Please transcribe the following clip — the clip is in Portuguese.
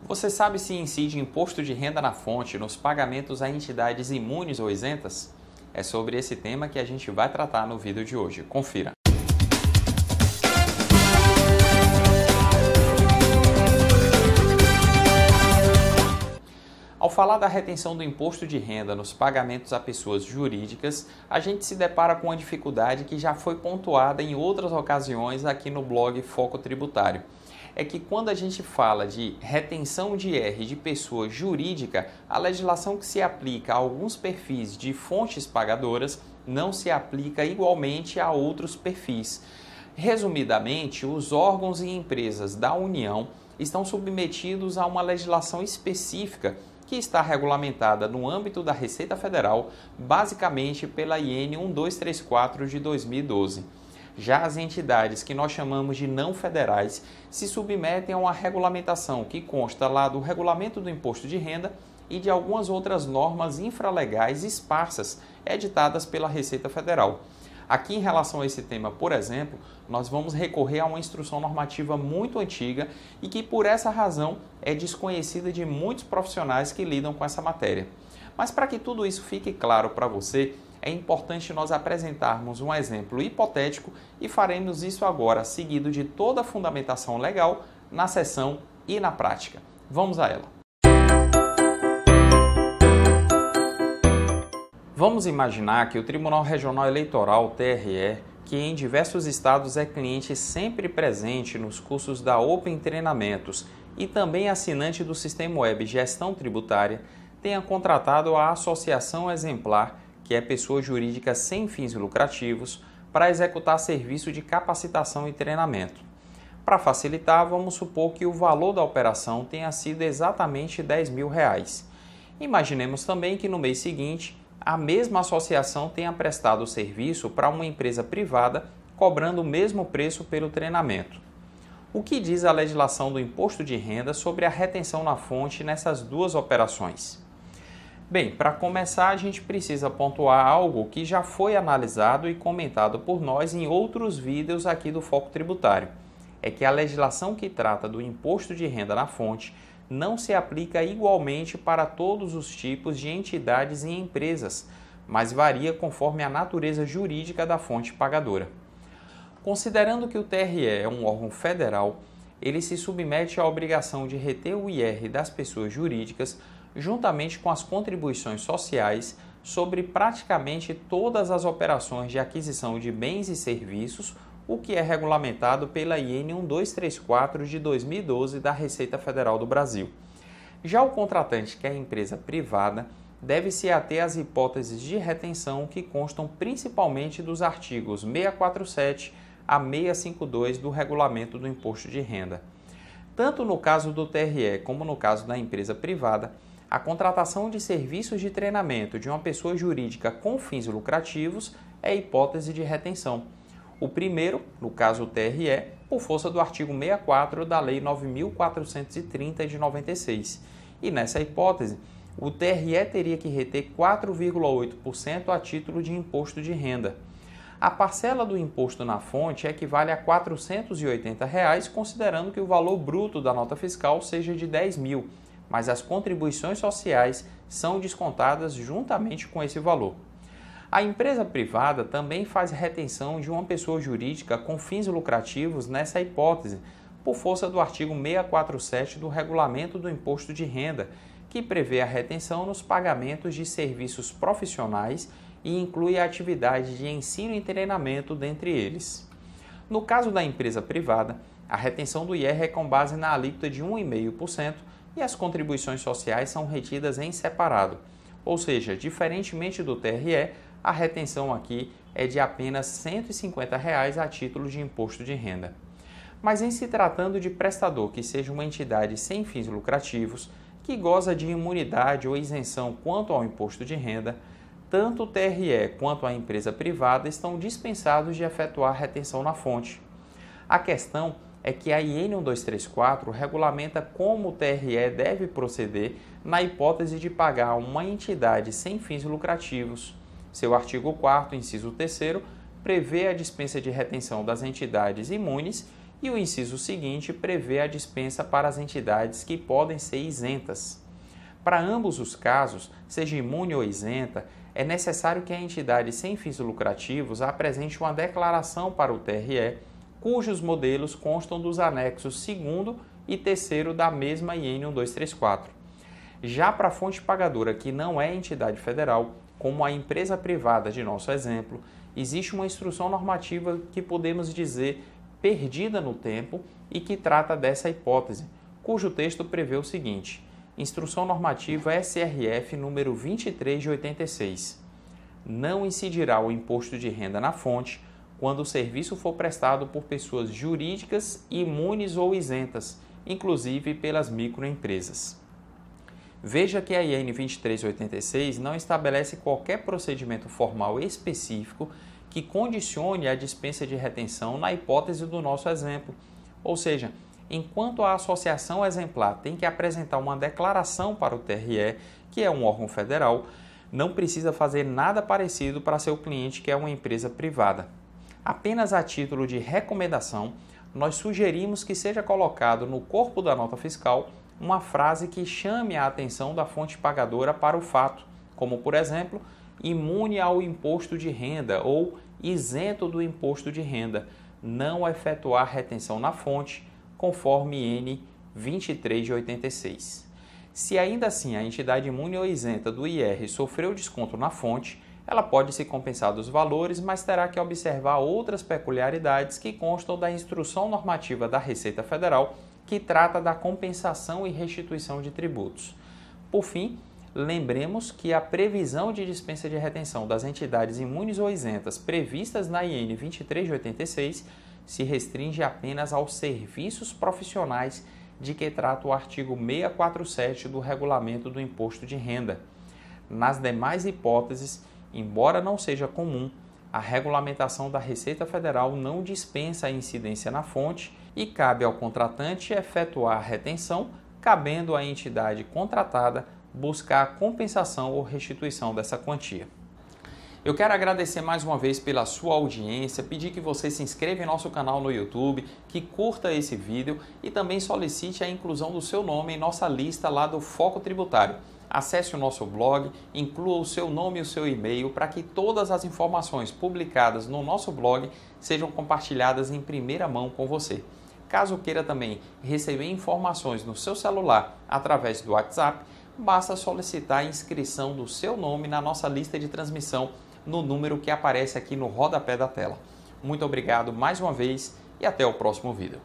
Você sabe se incide imposto de renda na fonte nos pagamentos a entidades imunes ou isentas? É sobre esse tema que a gente vai tratar no vídeo de hoje. Confira! Ao falar da retenção do imposto de renda nos pagamentos a pessoas jurídicas, a gente se depara com uma dificuldade que já foi pontuada em outras ocasiões aqui no blog Foco Tributário. É que quando a gente fala de retenção de IR de pessoa jurídica, a legislação que se aplica a alguns perfis de fontes pagadoras não se aplica igualmente a outros perfis. Resumidamente, os órgãos e empresas da União estão submetidos a uma legislação específica que está regulamentada no âmbito da Receita Federal, basicamente pela IN 1234 de 2012. Já as entidades que nós chamamos de não federais se submetem a uma regulamentação que consta lá do Regulamento do Imposto de Renda e de algumas outras normas infralegais esparsas editadas pela Receita Federal. Aqui, em relação a esse tema, por exemplo, nós vamos recorrer a uma instrução normativa muito antiga e que, por essa razão, é desconhecida de muitos profissionais que lidam com essa matéria. Mas, para que tudo isso fique claro para você, é importante nós apresentarmos um exemplo hipotético e faremos isso agora, seguido de toda a fundamentação legal, na sessão e na prática. Vamos a ela! Vamos imaginar que o Tribunal Regional Eleitoral, TRE, que em diversos estados é cliente sempre presente nos cursos da Open Treinamentos e também assinante do Sistema Web Gestão Tributária, tenha contratado a Associação Exemplar, que é pessoa jurídica sem fins lucrativos, para executar serviço de capacitação e treinamento. Para facilitar, vamos supor que o valor da operação tenha sido exatamente R$10.000. Imaginemos também que no mês seguinte, a mesma associação tenha prestado o serviço para uma empresa privada, cobrando o mesmo preço pelo treinamento. O que diz a legislação do imposto de renda sobre a retenção na fonte nessas duas operações? Bem, para começar, a gente precisa pontuar algo que já foi analisado e comentado por nós em outros vídeos aqui do Foco Tributário. É que a legislação que trata do imposto de renda na fonte não se aplica igualmente para todos os tipos de entidades e empresas, mas varia conforme a natureza jurídica da fonte pagadora. Considerando que o TRE é um órgão federal, ele se submete à obrigação de reter o IR das pessoas jurídicas juntamente com as contribuições sociais sobre praticamente todas as operações de aquisição de bens e serviços, o que é regulamentado pela IN 1234 de 2012 da Receita Federal do Brasil. Já o contratante, que é a empresa privada, deve se ater às hipóteses de retenção que constam principalmente dos artigos 647 a 652 do Regulamento do Imposto de Renda. Tanto no caso do TRE como no caso da empresa privada, a contratação de serviços de treinamento de uma pessoa jurídica com fins lucrativos é hipótese de retenção. O primeiro, no caso o TRE, por força do artigo 64 da Lei 9.430 de 96. E nessa hipótese, o TRE teria que reter 4,8% a título de imposto de renda. A parcela do imposto na fonte equivale a R$ 480, considerando que o valor bruto da nota fiscal seja de R$10.000, mas as contribuições sociais são descontadas juntamente com esse valor. A empresa privada também faz retenção de uma pessoa jurídica com fins lucrativos nessa hipótese, por força do artigo 647 do Regulamento do Imposto de Renda, que prevê a retenção nos pagamentos de serviços profissionais e inclui a atividade de ensino e treinamento dentre eles. No caso da empresa privada, a retenção do IR é com base na alíquota de 1,5% e as contribuições sociais são retidas em separado, ou seja, diferentemente do TRE, a retenção aqui é de apenas R$ 150 a título de imposto de renda. Mas em se tratando de prestador que seja uma entidade sem fins lucrativos, que goza de imunidade ou isenção quanto ao imposto de renda, tanto o TRE quanto a empresa privada estão dispensados de efetuar retenção na fonte. A questão é que a IN 1234 regulamenta como o TRE deve proceder na hipótese de pagar uma entidade sem fins lucrativos. Seu artigo 4º, inciso 3º, prevê a dispensa de retenção das entidades imunes e o inciso seguinte prevê a dispensa para as entidades que podem ser isentas. Para ambos os casos, seja imune ou isenta, é necessário que a entidade sem fins lucrativos apresente uma declaração para o TRE, cujos modelos constam dos anexos 2º e 3º da mesma IN 1234. Já para a fonte pagadora que não é entidade federal, como a empresa privada de nosso exemplo, existe uma instrução normativa que podemos dizer perdida no tempo e que trata dessa hipótese, cujo texto prevê o seguinte: Instrução Normativa SRF número 23 de 86. Não incidirá o imposto de renda na fonte quando o serviço for prestado por pessoas jurídicas imunes ou isentas, inclusive pelas microempresas. Veja que a IN 2386 não estabelece qualquer procedimento formal específico que condicione a dispensa de retenção na hipótese do nosso exemplo, ou seja, enquanto a associação exemplar tem que apresentar uma declaração para o TRE, que é um órgão federal, não precisa fazer nada parecido para seu cliente, que é uma empresa privada. Apenas a título de recomendação, nós sugerimos que seja colocado no corpo da nota fiscal uma frase que chame a atenção da fonte pagadora para o fato, como, por exemplo, imune ao imposto de renda ou isento do imposto de renda, não efetuar retenção na fonte, conforme IN 23 de 86. Se ainda assim a entidade imune ou isenta do IR sofreu desconto na fonte, ela pode se compensar dos valores, mas terá que observar outras peculiaridades que constam da Instrução Normativa da Receita Federal, que trata da compensação e restituição de tributos. Por fim, lembremos que a previsão de dispensa de retenção das entidades imunes ou isentas previstas na IN 23 de 86 se restringe apenas aos serviços profissionais de que trata o artigo 647 do Regulamento do Imposto de Renda. Nas demais hipóteses, embora não seja comum, a regulamentação da Receita Federal não dispensa a incidência na fonte e cabe ao contratante efetuar a retenção, cabendo à entidade contratada buscar a compensação ou restituição dessa quantia. Eu quero agradecer mais uma vez pela sua audiência, pedir que você se inscreva em nosso canal no YouTube, que curta esse vídeo e também solicite a inclusão do seu nome em nossa lista lá do Foco Tributário. Acesse o nosso blog, inclua o seu nome e o seu e-mail para que todas as informações publicadas no nosso blog sejam compartilhadas em primeira mão com você. Caso queira também receber informações no seu celular através do WhatsApp, basta solicitar a inscrição do seu nome na nossa lista de transmissão no número que aparece aqui no rodapé da tela. Muito obrigado mais uma vez e até o próximo vídeo.